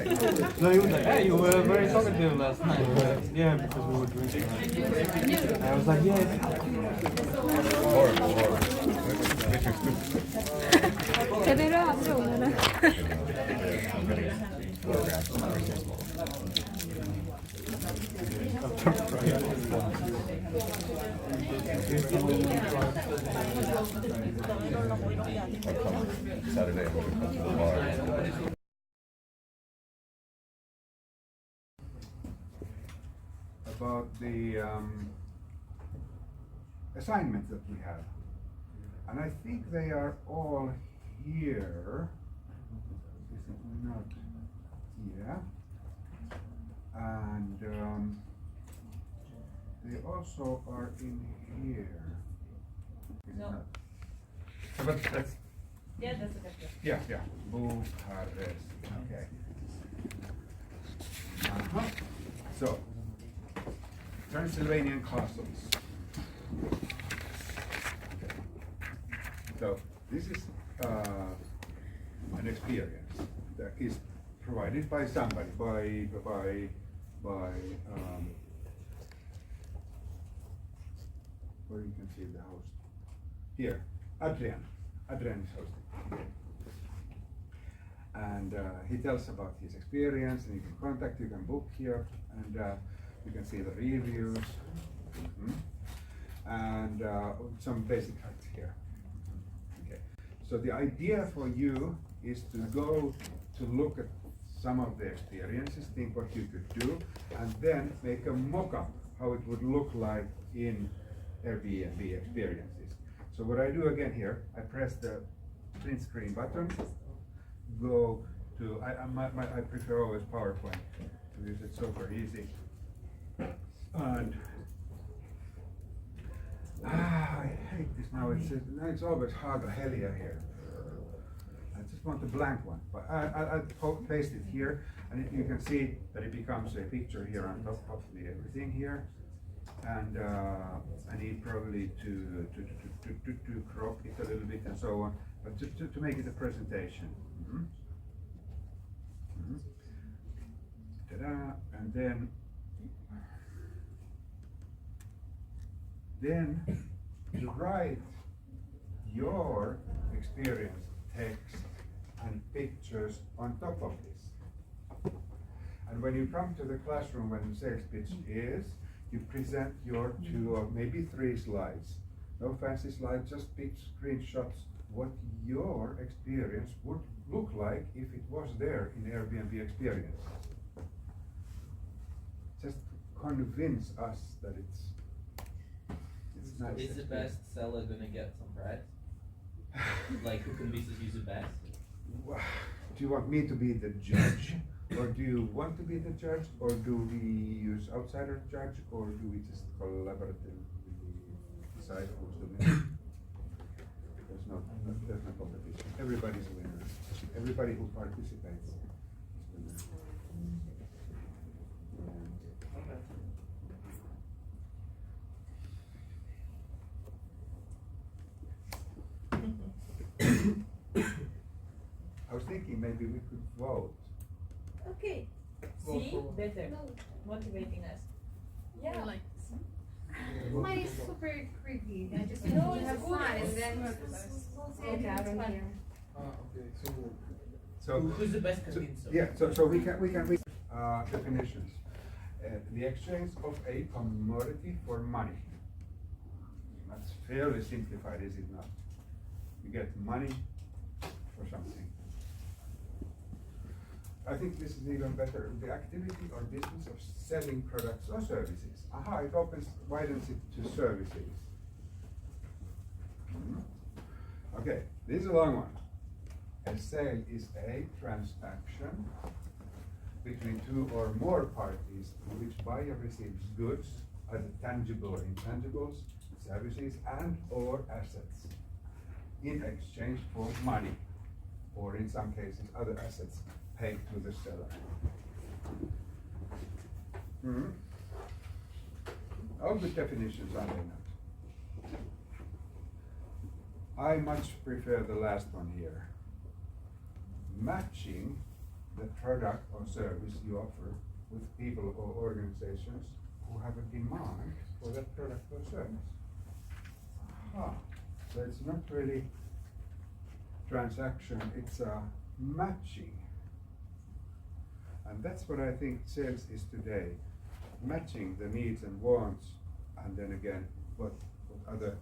No, he was like, hey, you were very talkative last night. Yeah, because we were drinking. And I was like, yeah. Horrible. Är det rödbron eller? Saturday when we come to the bar. About the assignments that we have. And I think they are all here. This is not here. And they also are in here. Is it No. not? But that's, Yeah, that's a good one. yeah. Bucharest. Okay. Uh-huh. So, Transylvanian castles. Okay. So, this is an experience that is provided by somebody, where you can see the host. Here, Adrian is hosting. And he tells about his experience, and you can contact, you can book here, and you can see the reviews, and some basic facts here. Okay. So the idea for you is to go to look at some of the experiences, think what you could do, and then make a mock-up how it would look like in Airbnb experiences. So what I do again here, I press the print screen button, go to, I prefer always PowerPoint because it's super easy. And I hate this now. It's always Haga Helia here. I just want a blank one, but I'll paste it here, and you can see that it becomes a picture here on top of everything here. And I need probably to crop it a little bit and so on, but to make it a presentation. Ta-da! And then you write your experience text and pictures on top of this. And when you come to the classroom when the sales pitch is, you present your 2 or maybe 3 slides. No fancy slides, just big screenshots what your experience would look like if it was there in Airbnb experience. Just convince us that it's nice. Is the best seller gonna get some prize? Like who convinces you the best? Do you want me to be the judge? Or do you want to be the judge? Or do we use outsider judge? Or do we just collaboratively decide who's the winner? There's no competition. Everybody's a winner. Everybody who participates is a winner. I was thinking maybe we could vote. Okay. See? Better. Motivating us. Yeah. Like Mine is super creepy. I just No, want to it's have good. fun and then we'll say Okay, I it's don't fun. hear. So Who's the best convincer? yeah, so we can definitions. The exchange of a commodity for money. That's fairly simplified, is it not? You get money for something. I think this is even better. The activity or business of selling products or services. Aha, it widens it to services. Okay, this is a long one. A sale is a transaction between 2 or more parties in which buyer receives goods, either tangible or intangibles, services and or assets, in exchange for money, or in some cases other assets paid to the seller. All good definitions, are they not? I much prefer the last one here. Matching the product or service you offer with people or organizations who have a demand for that product or service. So it's not really transaction, it's a matching. And that's what I think sales is today, matching the needs and wants, and then again, what other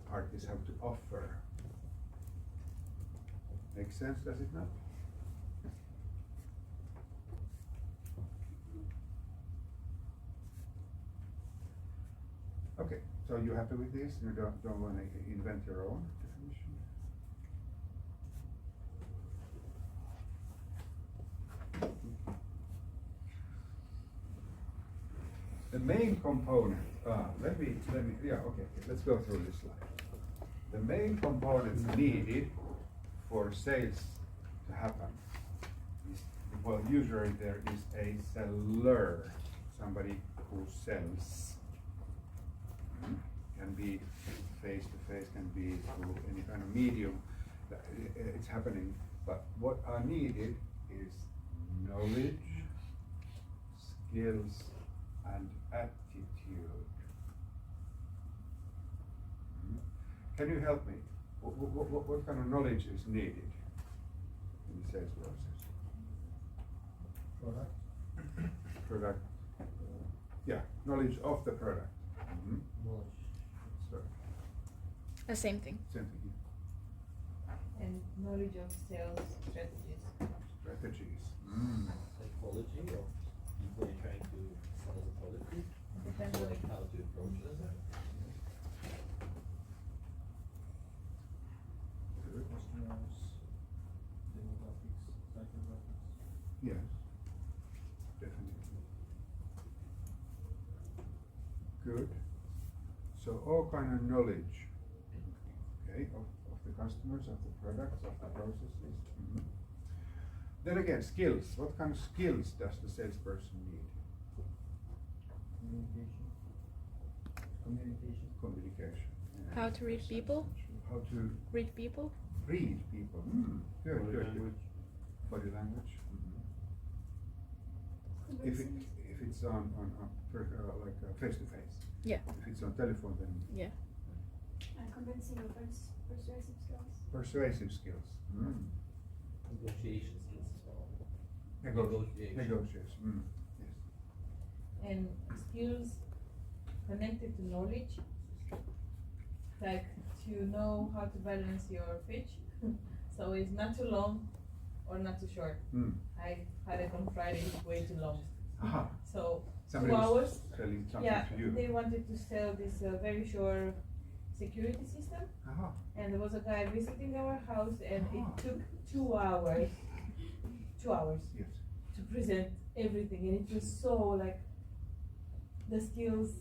parties have to offer. Makes sense, does it not? Okay, so you happy with this? You don't want to invent your own definition? The main component, let's go through this slide. The main components needed for sales to happen is, well, usually there is a seller, somebody who sells. Can be face to face, can be through any kind of medium that it's happening. But what are needed is knowledge, skills, and attitude. Can you help me? What kind of knowledge is needed in the sales process? Product. Yeah, knowledge of the product. So, The same thing. same thing. And knowledge of sales strategies. Strategies. Psychology of people you're trying to sell as a product. Depends on Like how to approach them. Good. Customers, demographics, psychographics. Yes, definitely. Good. So all kind of knowledge, okay, of the customers, of the products, of the processes. Then again, skills. What kind of skills does the salesperson need? Communication. Yeah. How to read people? How to Read people? read people. Good, Body good, language. good. Body language. If it's on like face to face. Yeah. If it's on telephone, then Yeah. Convincing or persuasive skills. persuasive skills. Negotiation skills as well. Negotiation. Negotiation. Yes. And skills connected to knowledge, like to know how to balance your pitch, so it's not too long or not too short. I had it on Friday, way too long. Aha. So Somebody 2 was hours. selling something Yeah, to you. they wanted to sell this very sure security system, Aha. and there was a guy visiting our house, and Ah. it took 2 hours. 2 hours Yes. to present everything, and it was so like the skills.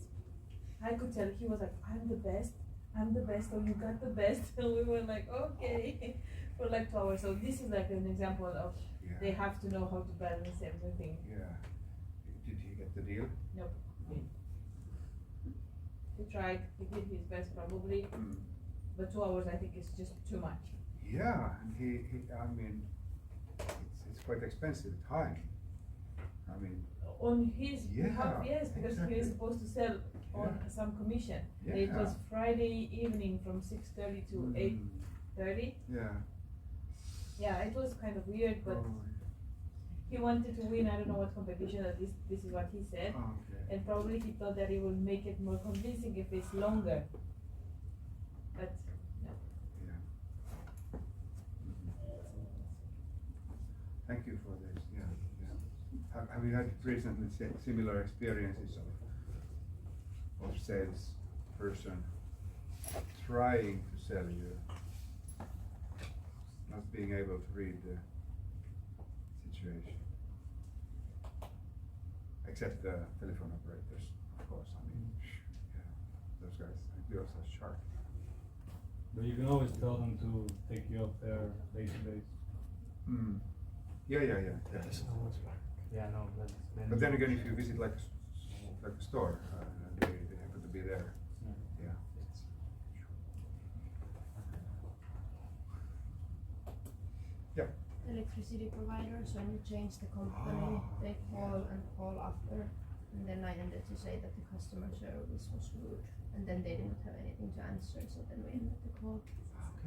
I could tell he was like, I'm the best, so you got the best, and we were like, okay, for like 2 hours. So this is like an example of Yeah. they have to know how to balance everything. Yeah. Did he get the deal? Nope. He tried, he did his best probably, but 2 hours I think is just too much. Yeah, and I mean, it's quite expensive time. I mean, On his behalf, Yeah, yes, because he exactly. is supposed to sell on Yeah. some commission. And it was Yeah. Friday evening from 6:30 to 8:30. Yeah. Yeah, it was kind of weird, but Oh, he wanted to win. I don't know what competition. At least this is what he said, okay. and probably he thought that it will make it more convincing if it's longer. But no. Yeah. Thank you for this. Yeah. Have you had recently similar experiences of sales person trying to sell you, not being able to read the situation? Except the telephone operators, of course. I mean, yeah, those guys, those are sharp. But you can always tell them to take you off their database. Yeah. Yeah, no, that's. But then again, if you visit like a store, they happen to be there. Yeah. Yeah. electricity provider, so when you change the company, they call after, and then I ended to say that the customer service was rude, and then they didn't have anything to answer, so then we ended the call.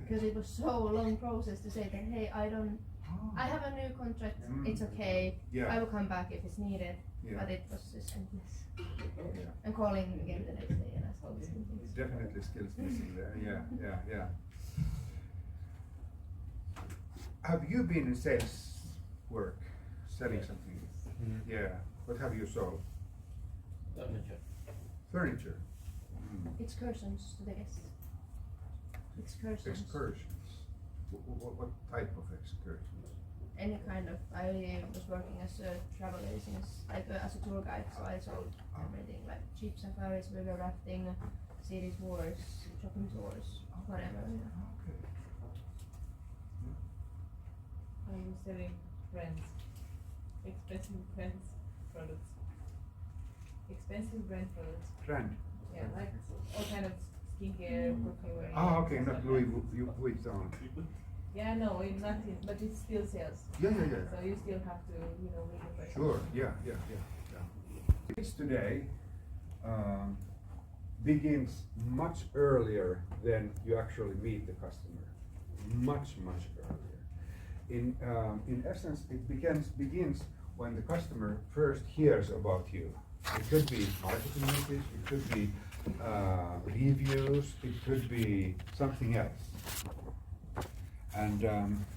Because it was so long process to say that, hey, I have a new contract, it's okay, Yeah. I will come back if it's needed, Yeah. but it was just endless. Yeah. And calling again the next day and I told the same things. Definitely skills missing there. Yeah. Have you been in sales work, selling something? Yeah. What have you sold? Furniture. Furniture. Excursions to the guests. Excursions. Excursions. What type of excursions? Any kind of. I was working as a travel agent, like as a tour guide, so I sold everything like jeep safaris, river rafting, city tours, shopping tours, whatever. Okay. I'm selling brands, expensive brands products, expensive brand products. Brand. Yeah, like all kind of skincare, perfumery. Okay, not Louis Vuitton. Yeah, no, nothing, but it still sells. Yeah. So you still have to, make a person. Sure. Yeah. This today begins much earlier than you actually meet the customer. Much earlier. In essence, it begins when the customer first hears about you. It could be marketing message, it could be reviews, it could be something else. And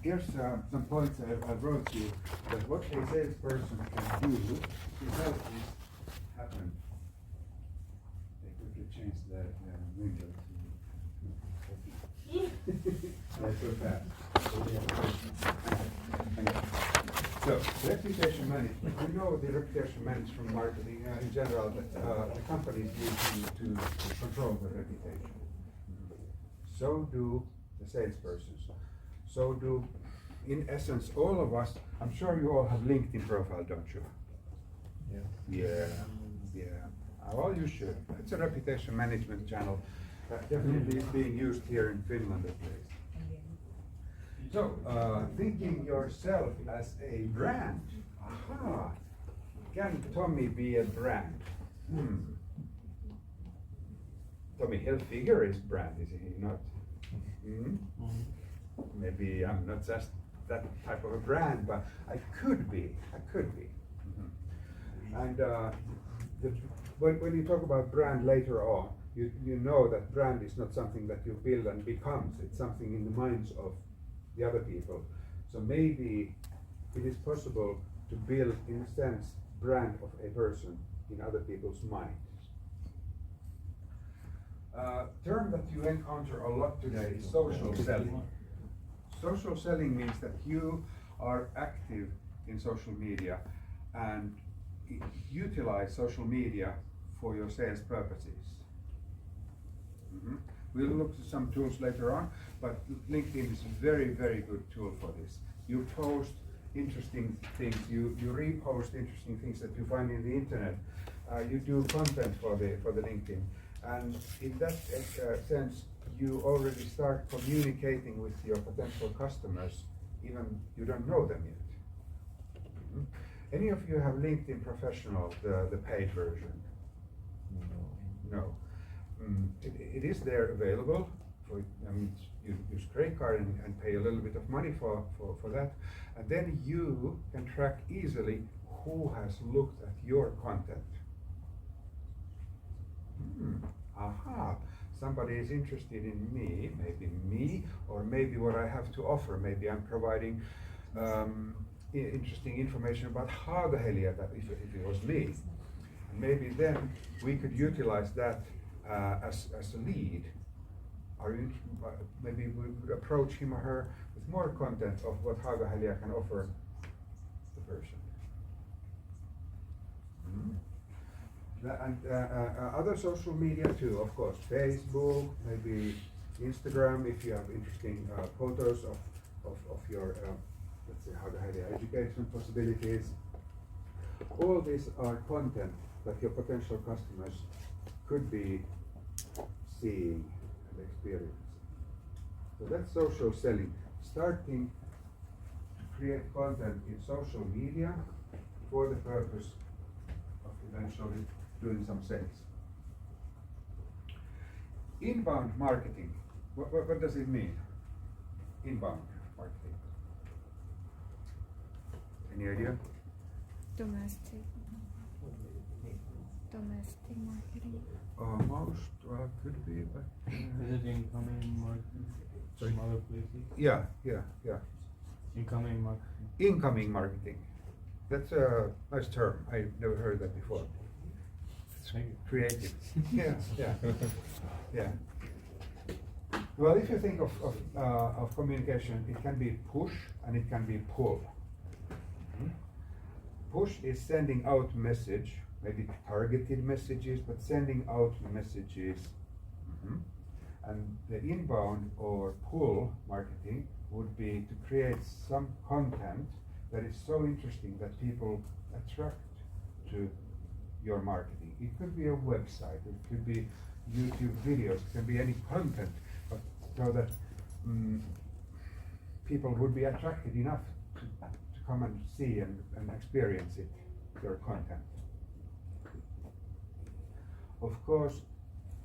here's some points I wrote you that what a salesperson can do to help this happen. They quickly change the window to that's so fast. So, reputation management. We know the reputation management from marketing in general that the companies use to control the reputation. So do the salespersons. So do, in essence, all of us. I'm sure you all have LinkedIn profile, don't you? Yeah. Well, you should. It's a reputation management channel that definitely is being used here in Finland at least. So, thinking yourself as a brand. Aha! Can Tommy be a brand? Tommy Hilfiger is brand, is he not? Maybe I'm not just that type of a brand, but I could be. And when you talk about brand later on, you know that brand is not something that you build and becomes. It's something in the minds of the other people. So maybe it is possible to build, in a sense, brand of a person in other people's minds. Term that you encounter a lot today is social selling. Social selling means that you are active in social media and utilize social media for your sales purposes. We'll look at some tools later on, but LinkedIn is a very good tool for this. You post interesting things, you repost interesting things that you find in the internet. You do content for the LinkedIn, and in that sense, you already start communicating with your potential customers, even you don't know them yet. Any of you have LinkedIn Professional, the paid version? No. It is there available. You use credit card and pay a little bit of money for that, and then you can track easily who has looked at your content. Aha! Somebody is interested in me, or maybe what I have to offer. Maybe I'm providing interesting information about Haaga-Helia, that if it was me. Maybe then we could utilize that as a lead. Maybe we would approach him or her with more content of what Haaga-Helia can offer the person. And other social media too, of course, Facebook, maybe Instagram, if you have interesting photos of your, let's say, Haaga-Helia education possibilities. All these are content that your potential customers could be seeing and experiencing. So that's social selling, starting create content in social media for the purpose of eventually doing some sales. Inbound marketing. What does it mean? Inbound marketing. Any idea? Domestic marketing. Almost. Well, could be, but. Is it incoming marketing Sorry? from other places? Yeah. Incoming marketing. Incoming marketing. That's a nice term. I never heard that before. Thank you. Creative. Yeah. Well, if you think of communication, it can be push and it can be pull. Push is sending out message, maybe targeted messages, but sending out messages. And the inbound or pull marketing would be to create some content that is so interesting that people attract to your marketing. It could be a website, it could be YouTube videos, it can be any content, but so that people would be attracted enough to come and see and experience it, your content. Of course,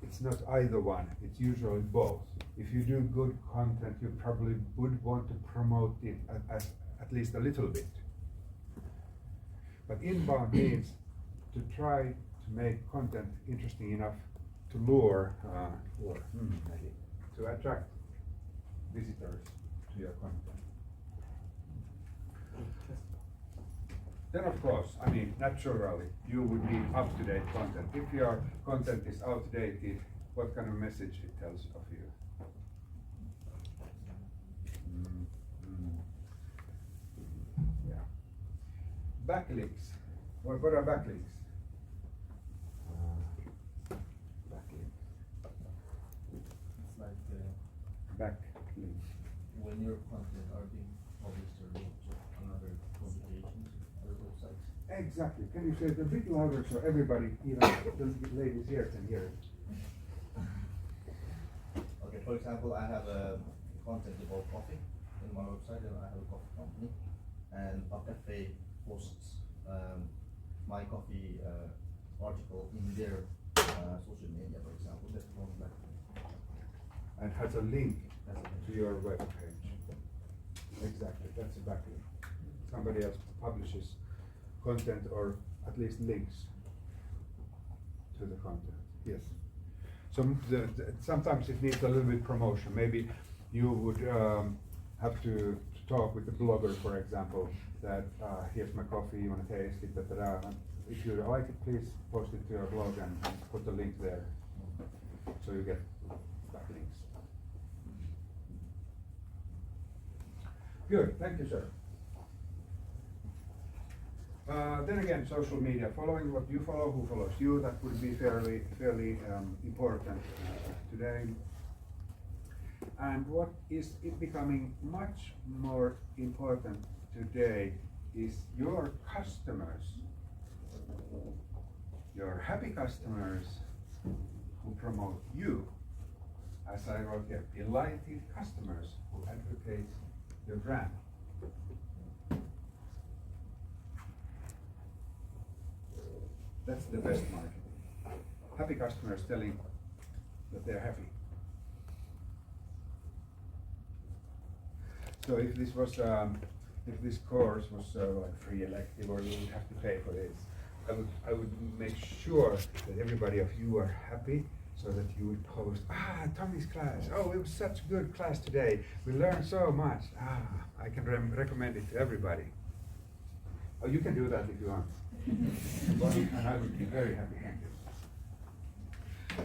it's not either one, it's usually both. If you do good content, you probably would want to promote it at least a little bit. But inbound means to try to make content interesting enough to lure, to attract visitors to your content. Then of course, I mean, naturally, you would need up-to-date content. If your content is outdated, what kind of message it tells of you? Yeah. Backlinks. What are backlinks? Backlinks. It's like Backlinks. when your content are being published or linked on other publications, other websites. Exactly. Can you say it a bit louder so everybody, even the ladies here, can hear it? Okay, for example, I have a content about coffee in my website, and I have a coffee company, and a cafe posts my coffee article in their social media, for example. That's one backlink. And has a link That's a to your web page. Exactly, that's a backlink. Somebody else publishes content or at least links to the content. Yes. Sometimes it needs a little bit promotion. Maybe you would have to talk with the blogger, for example, that here's my coffee, you want to taste it, and if you like it, please post it to your blog and put the link there, so you get backlinks. Good, thank you, sir. Then again, social media, following what you follow, who follows you, that would be fairly important today. And what is becoming much more important today is your customers, your happy customers who promote you. As I wrote here, delighted customers who advocate your brand. That's the best marketing. Happy customers telling that they're happy. So if this was, if this course was like free elective, or you would have to pay for this, I would make sure that everybody of you are happy, so that you would post, Tommy's class, oh, it was such a good class today, we learned so much, I can recommend it to everybody. Oh, you can do that if you want. And I would be very happy, thank you.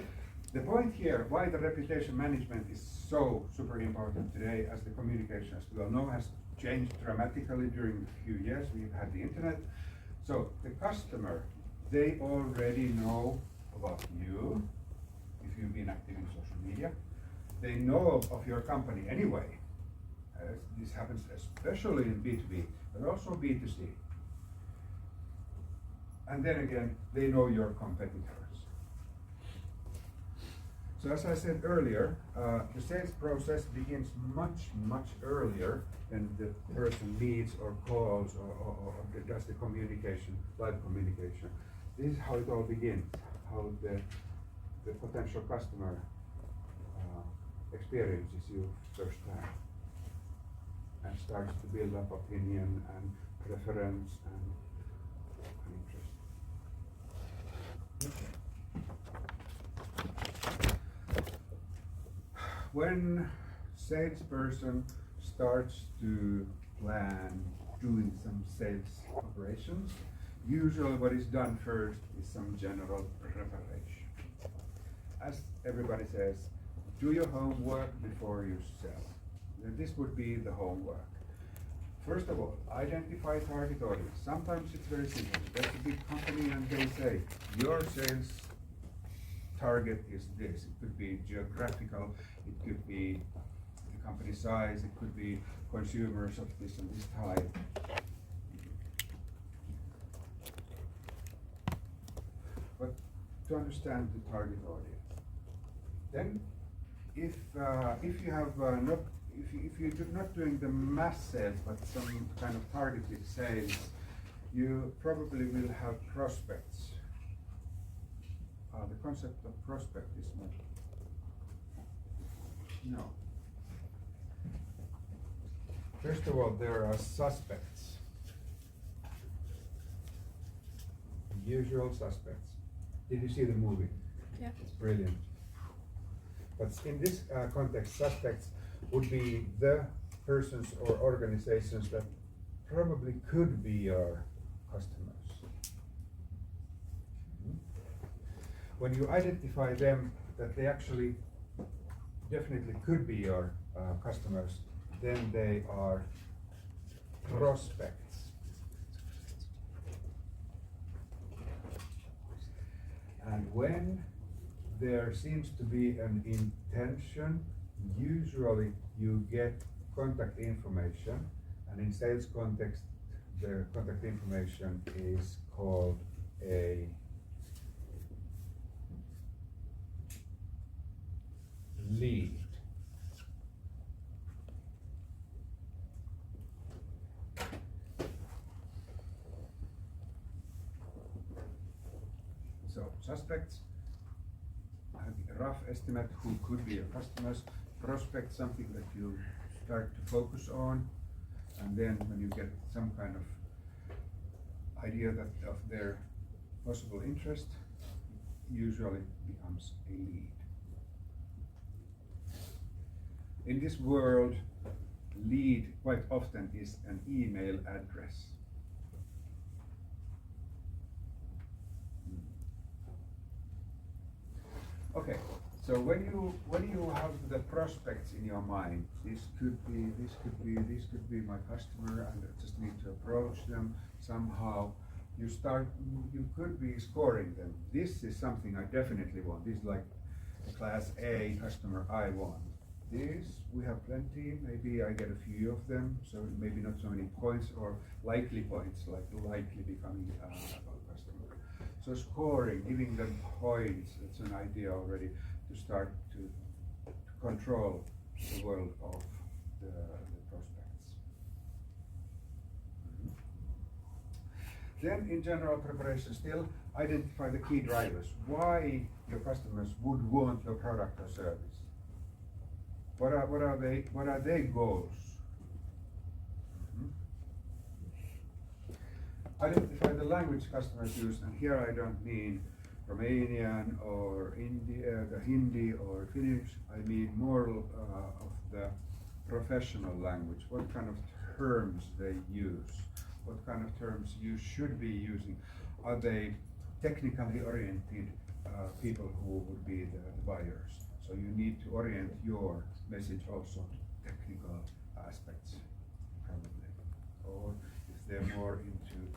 The point here, why the reputation management is so super important today, as the communication, as we all know, has changed dramatically during a few years. We've had the internet. So the customer, they already know about you, if you've been active in social media. They know of your company anyway. This happens especially in B2B, but also B2C. And then again, they know your competitors. So as I said earlier, the sales process begins much earlier than the person meets or calls or does the communication, live communication. This is how it all begins, how the potential customer experiences you first time and starts to build up opinion and preference and interest. When salesperson starts to plan doing some sales operations, usually what is done first is some general preparation. As everybody says, do your homework before you sell. And this would be the homework. First of all, identify target audience. Sometimes it's very simple. There's a big company and they say, your sales target is this. It could be geographical, it could be the company size, it could be consumers of this and this type. But to understand the target audience, then if you have if you're not doing the mass sales but some kind of targeted sales, you probably will have prospects. The concept of prospect is not. No. First of all, there are suspects. Usual suspects. Did you see the movie? Yeah. It's brilliant. But in this context, suspects would be the persons or organizations that probably could be your customers. When you identify them, that they actually definitely could be your customers, then they are prospects. And when there seems to be an intention, usually you get contact information, and in sales context, the contact information is called a lead. So suspects, a rough estimate who could be your customers. Prospect, something that you start to focus on, and then when you get some kind of idea that of their possible interest, usually becomes a lead. In this world, lead quite often is an email address. Okay, so when you have the prospects in your mind, this could be my customer, and I just need to approach them somehow. You could be scoring them. This is something I definitely want. This is like a class A customer I want. This, we have plenty, maybe I get a few of them, so maybe not so many points or likely points, like likely becoming a customer. So scoring, giving them points, it's an idea already to start to control the world of the prospects. Then in general preparation, still identify the key drivers. Why your customers would want your product or service. What are their goals? Identify the language customers use, and here I don't mean Romanian or the Hindi or Finnish. I mean more of the professional language. What kind of terms they use? What kind of terms you should be using? Are they technically oriented people who would be the buyers? So you need to orient your message also to technical aspects, probably. Or if they're more into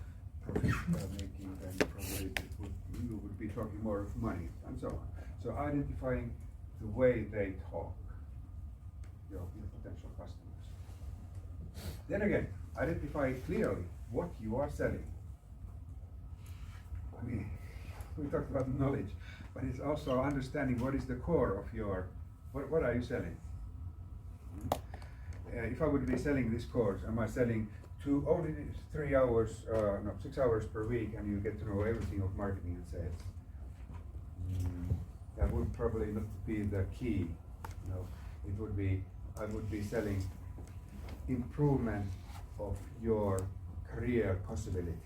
profit making, then probably you would be talking more of money and so on. So identifying the way they talk, your potential customers. Then again, identify clearly what you are selling. I mean, we talked about knowledge. but it's also understanding what is the core of your, what are you selling? If I would be selling this course, am I selling only 3 hours, no, 6 hours per week, and you get to know everything of marketing and sales? That would probably not be the key. No, it would be, I would be selling improvement of your career possibilities.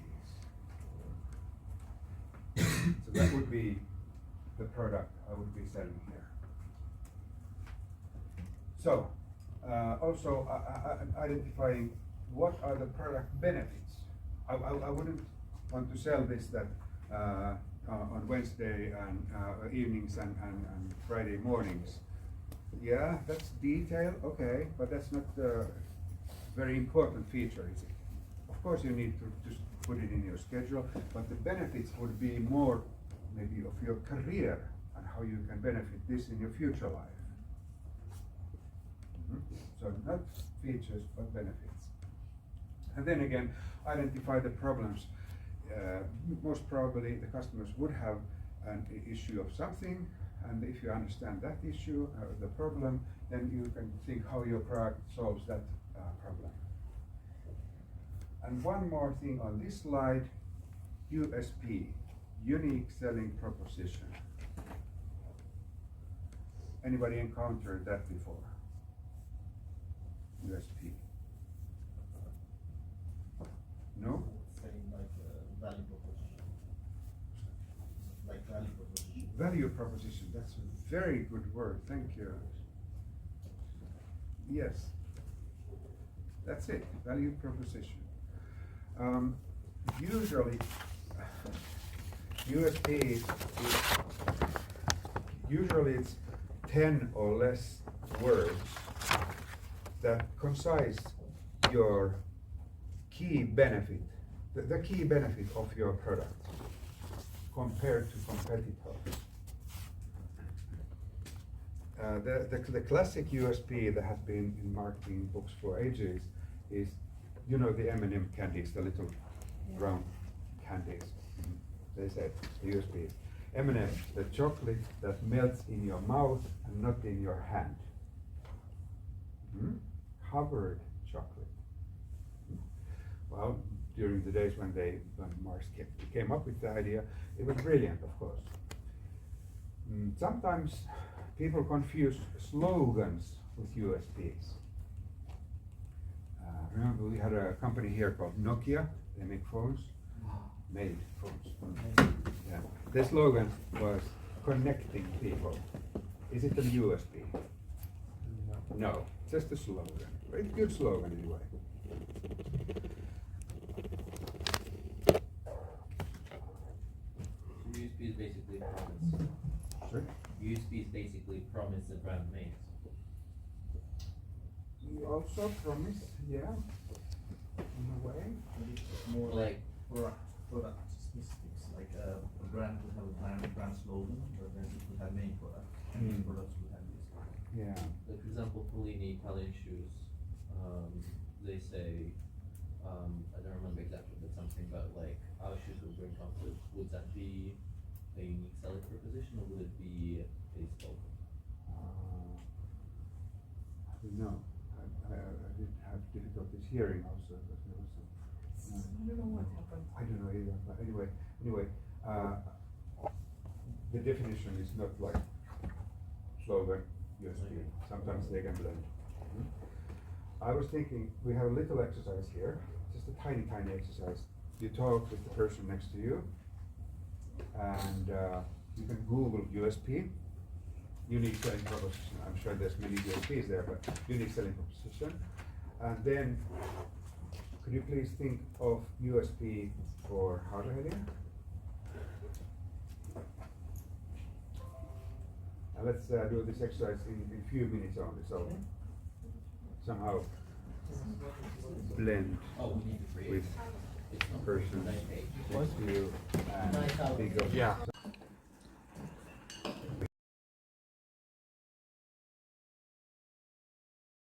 So that would be the product I would be selling here. So, also identifying what are the product benefits. I wouldn't want to sell this that on Wednesday and evenings and Friday mornings. Yeah, that's detail, okay, but that's not the very important feature, is it? Of course you need to just put it in your schedule, but the benefits would be more maybe of your career and how you can benefit this in your future life. So not features, but benefits. And then again, identify the problems. Most probably the customers would have an issue of something, and if you understand that issue, the problem, then you can think how your product solves that problem. And one more thing on this slide, USP, unique selling proposition. Anybody encountered that before? USP. No? Saying like value proposition. Like value proposition. Value proposition, that's a very good word, thank you. Yes, that's it, value proposition. Usually, USP is usually it's 10 or less words that concise your key benefit, the key benefit of your product compared to competitors. The classic USP that has been in marketing books for ages is, you know, the M&M candies, the little round candies. They say the USP is M&M, the chocolate that melts in your mouth and not in your hand. Covered chocolate. Well, during the days when Mars came up with the idea, it was brilliant, of course. Sometimes people confuse slogans with USPs. Remember, we had a company here called Nokia. They make phones. Made phones. Yeah. Their slogan was connecting people. Is it a USP? No, just a slogan. Very good slogan anyway. USP is basically promise. Sorry? USP is basically promise the brand makes. We also promise, yeah, in a way. Maybe it's more like product specifics, like a brand would have a brand slogan, but then it would have main product, and these products would have this. Yeah. Like for example, Polini Italian shoes, they say, I don't remember exactly, but something about like our shoes will bring comfort. Would that be a unique selling proposition, or would it be a slogan? I don't know. I did have difficulties hearing also, but there was some. I don't know what happened. I don't know either, but anyway, the definition is not like slogan, USP. Sometimes they can blend. I was thinking, we have a little exercise here, just a tiny exercise. You talk with the person next to you, and you can Google USP, unique selling proposition. I'm sure there's many USPs there, but unique selling proposition. And then, could you please think of USP for Harlehelia? Let's do this exercise in a few minutes only, so somehow blend Oh, we need to create. with It's not person nice page. next to you and think of Yeah.